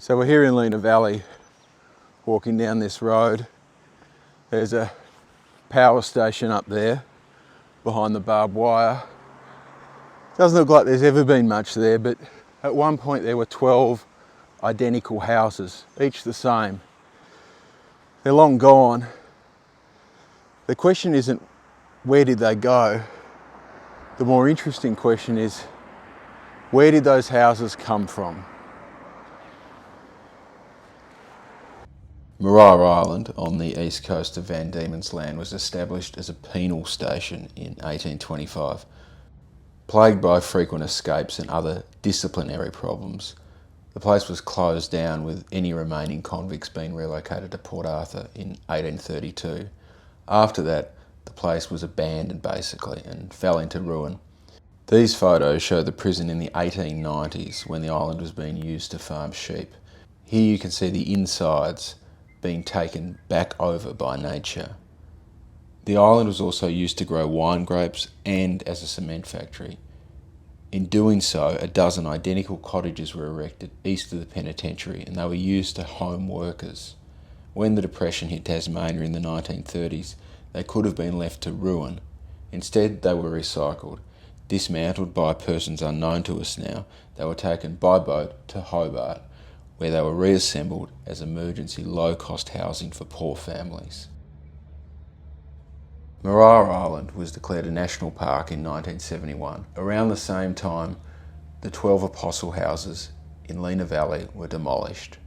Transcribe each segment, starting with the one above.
So we're here in Lena Valley, walking down this road. There's a power station up there behind the barbed wire. Doesn't look like there's ever been much there, but at one point there were 12 identical houses, each the same. They're long gone. The question isn't where did they go? The more interesting question is, where did those houses come from? Maria Island on the east coast of Van Diemen's Land was established as a penal station in 1825. Plagued by frequent escapes and other disciplinary problems, the place was closed down, with any remaining convicts being relocated to Port Arthur in 1832. After that, the place was abandoned basically and fell into ruin. These photos show the prison in the 1890s when the island was being used to farm sheep. Here you can see the insides being taken back over by nature. The island was also used to grow wine grapes and as a cement factory. In doing so, a dozen identical cottages were erected east of the penitentiary, and they were used to home workers. When the Depression hit Tasmania in the 1930s, they could have been left to ruin. Instead, they were recycled. Dismantled by persons unknown to us now, they were taken by boat to Hobart, where they were reassembled as emergency low-cost housing for poor families. Maria Island was declared a national park in 1971. Around the same time, the 12 apostle houses in Lena Valley were demolished.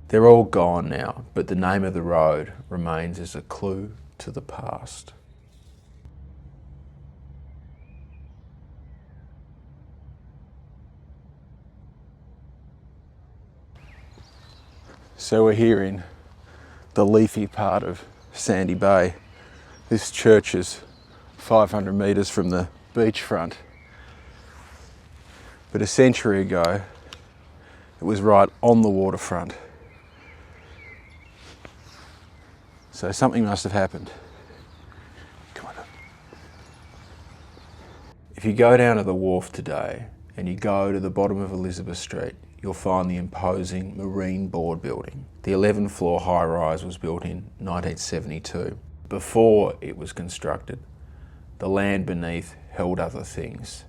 They're all gone now, but the name of the road remains as a clue to the past. So we're here in the leafy part of Sandy Bay. This church is 500 metres from the beachfront. But a century ago, it was right on the waterfront. So something must have happened. Come on. If you go down to the wharf today and you go to the bottom of Elizabeth Street, you'll find the imposing Marine Board building. The 11-floor high-rise was built in 1972. Before it was constructed, the land beneath held other things.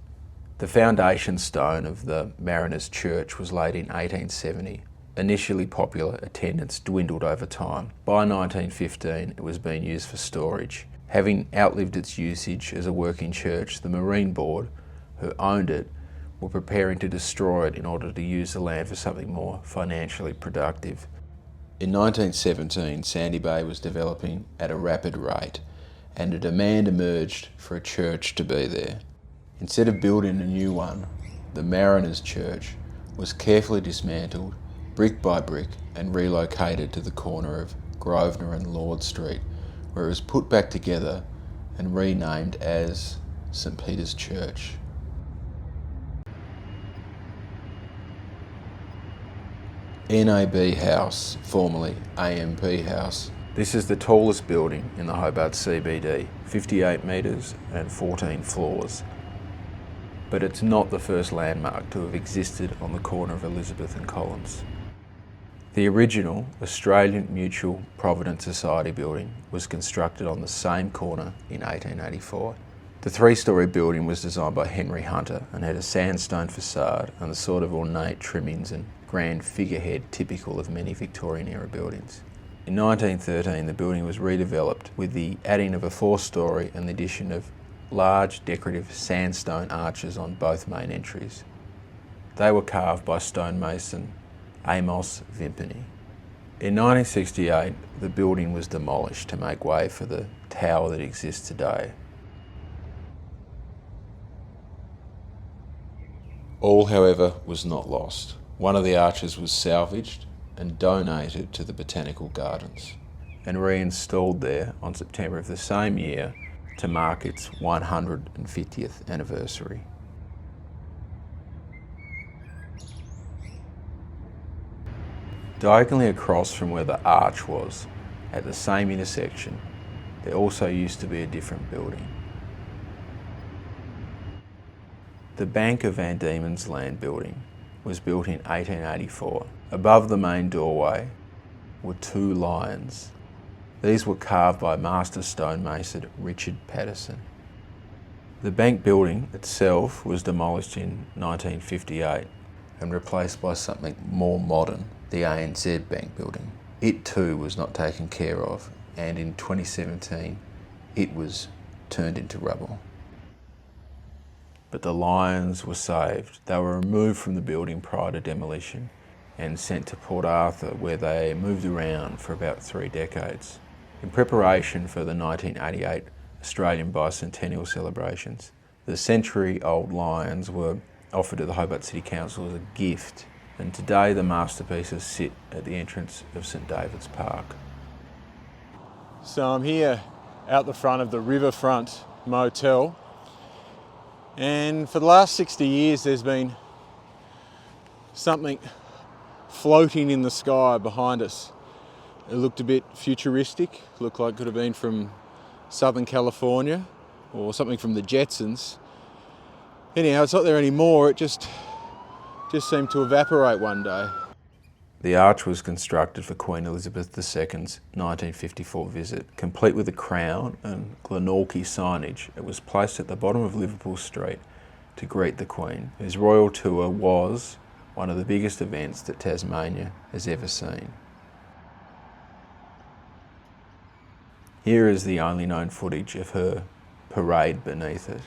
The foundation stone of the Mariners' Church was laid in 1870. Initially popular, attendance dwindled over time. By 1915, it was being used for storage. Having outlived its usage as a working church, the Marine Board, who owned it, were preparing to destroy it in order to use the land for something more financially productive. In 1917, Sandy Bay was developing at a rapid rate, and a demand emerged for a church to be there. Instead of building a new one, the Mariners' Church was carefully dismantled, brick by brick, and relocated to the corner of Grosvenor and Lord Street, where it was put back together and renamed as St Peter's Church. Nab House, formerly AMP House. This is the tallest building in the Hobart CBD, 58 metres and 14 floors. But it's not the first landmark to have existed on the corner of Elizabeth and Collins. The original Australian Mutual Provident Society building was constructed on the same corner in 1884. The three-storey building was designed by Henry Hunter and had a sandstone facade and the sort of ornate trimmings and grand figurehead typical of many Victorian-era buildings. In 1913, the building was redeveloped with the adding of a four-storey and the addition of large decorative sandstone arches on both main entries. They were carved by stonemason Amos Vimpany. In 1968, the building was demolished to make way for the tower that exists today. All, however, was not lost. One of the arches was salvaged and donated to the Botanical Gardens and reinstalled there on September of the same year to mark its 150th anniversary. Diagonally across from where the arch was, at the same intersection, there also used to be a different building. The Bank of Van Diemen's Land building was built in 1884. Above the main doorway were two lions. These were carved by master stonemason Richard Patterson. The bank building itself was demolished in 1958 and replaced by something more modern, the ANZ Bank building. It too was not taken care of, and in 2017 it was turned into rubble. But the lions were saved. They were removed from the building prior to demolition and sent to Port Arthur, where they moved around for about 3 decades. In preparation for the 1988 Australian bicentennial celebrations, the century-old lions were offered to the Hobart City Council as a gift, and today the masterpieces sit at the entrance of St David's Park. So I'm here out the front of the Riverfront Motel, and for the last 60 years there's been something floating in the sky behind us. It looked a bit futuristic, looked like it could have been from Southern California or something from the Jetsons. Anyhow, it's not there anymore. It just seemed to evaporate one day. The arch was constructed for Queen Elizabeth II's 1954 visit. Complete with a crown and Glenorchy signage, it was placed at the bottom of Liverpool Street to greet the Queen, whose royal tour was one of the biggest events that Tasmania has ever seen. Here is the only known footage of her parade beneath it.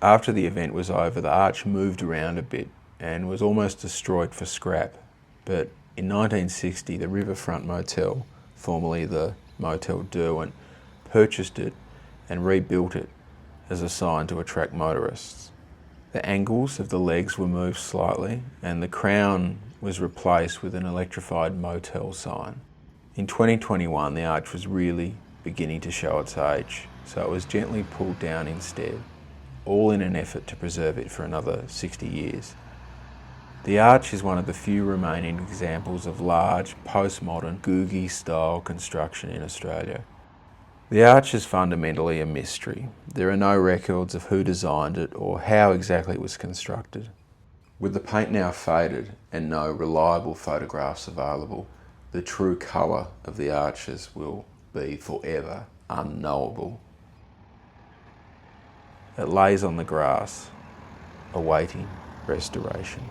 After the event was over, the arch moved around a bit and was almost destroyed for scrap. But in 1960, the Riverfront Motel, formerly the Motel Derwent, purchased it and rebuilt it as a sign to attract motorists. The angles of the legs were moved slightly and the crown was replaced with an electrified motel sign. In 2021, the arch was really beginning to show its age, so it was gently pulled down instead, all in an effort to preserve it for another 60 years. The arch is one of the few remaining examples of large, postmodern, Googie style construction in Australia. The arch is fundamentally a mystery. There are no records of who designed it or how exactly it was constructed. With the paint now faded and no reliable photographs available, the true colour of the arches will be forever unknowable. It lays on the grass, awaiting restoration.